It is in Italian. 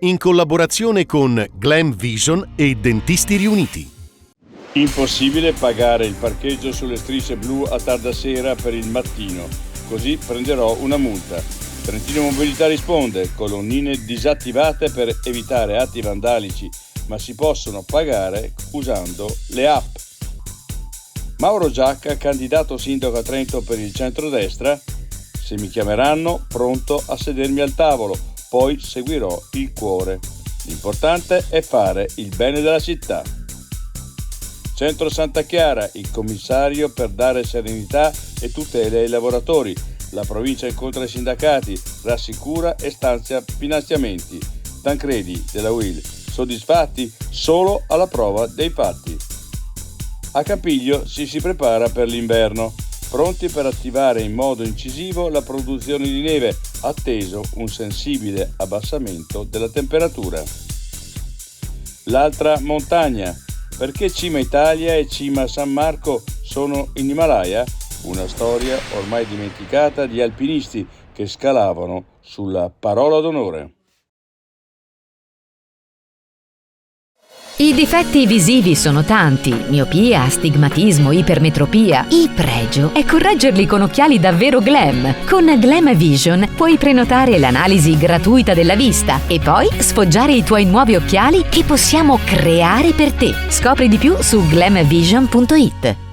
in collaborazione con Glam Vision e Dentisti Riuniti. Impossibile pagare il parcheggio sulle strisce blu a tarda sera per il mattino, così prenderò una multa. Trentino Mobilità risponde: colonnine disattivate per evitare atti vandalici, ma si possono pagare usando le app. Mauro Giacca, candidato sindaco a Trento per il centrodestra: se mi chiameranno, pronto a sedermi al tavolo, poi seguirò il cuore. L'importante è fare il bene della città. Centro Santa Chiara, il commissario per dare serenità e tutele ai lavoratori. La provincia incontra i sindacati, rassicura e stanzia finanziamenti. Tancredi della UIL: soddisfatti solo alla prova dei fatti. A Campiglio si prepara per l'inverno, pronti per attivare in modo incisivo la produzione di neve, atteso un sensibile abbassamento della temperatura. L'altra montagna: perché Cima Italia e Cima San Marco sono in Himalaya? Una storia ormai dimenticata di alpinisti che scalavano sulla parola d'onore. I difetti visivi sono tanti: miopia, astigmatismo, ipermetropia. Il pregio è correggerli con occhiali davvero glam. Con Glam Vision puoi prenotare l'analisi gratuita della vista e poi sfoggiare i tuoi nuovi occhiali che possiamo creare per te. Scopri di più su glamvision.it.